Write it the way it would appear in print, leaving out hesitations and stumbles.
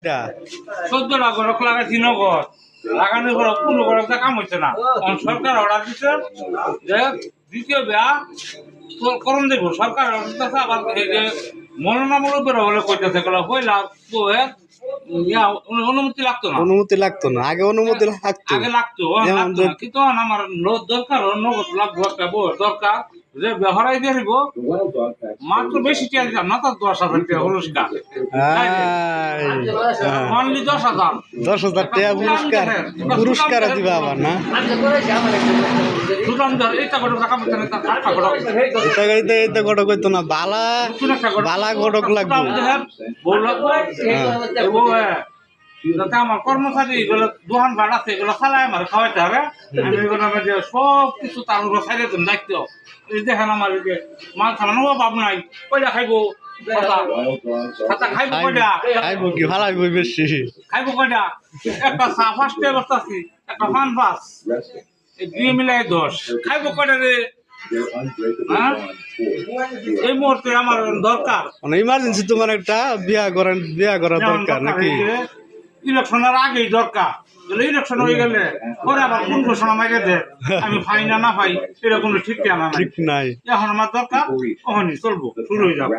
এটা 14টা গড়ক লাগাইছি নগদ লাগানোর পর কোনো গড়ক কাম হচ্ছে না সরকার অর্ডার দিচ্ছে যে দ্বিতীয় বিয়া করণ দেবো সরকার অর্ডার দিতেছে আবার এই যে মনোনামূলক বেরো বলে কইতেছে গেল হইলা তো অনুমতি লাগতো না অনুমতি লাগতো না, আগে অনুমতি লাগতো। আগে লাগতো কিন্তু আমার দরকার নগদ লাগবো একটা বই দরকার যে ব্যবহারাই দিয়ে দিব মাত্র বেশি টাকা দিতাম না তো 10,000 টাকা পুরস্কার অনলি 10,000 10,000 টাকা পুরস্কার পুরস্কার দিবা আবার না এটা গড়ক হইতো না, বালা বালা গড়ক লাগবে যাতে আমার কর্মচারী এগুলো দোকান ভাড় আছে এগুলো চালায় আমার খাওয়াইতে হবে আমি এগুলো সব কিছু তার উপর ছাড়িয়ে দেন দায়িত্ব দেখেন আমার যে মাল খাওয়ানো অভাব নাই কয়টা খাইবো খাইবো কয়টা খাইবো কি ভালাইবো বেশি খাইবো কয়টা একটা চা ফার্স্টে বসতাছি একটা পান পাস এই দুই মিলাই 10 খাইবো কয়টা রে এই মুহূর্তে আমার দরকার মানে ইমার্জেন্সি তোমার একটা বিয়া করা দরকার নাকি ইলেকশনের আগেই দরকার ইলেকশন হয়ে গেলে পরে আবার কোন ঘোষণা মাইরে দে আমি পাই না পাই এরকম ঠিক নাই ঠিক নাই এখন আমার দরকার ওখানে চলবো শুরু হয়ে যাবে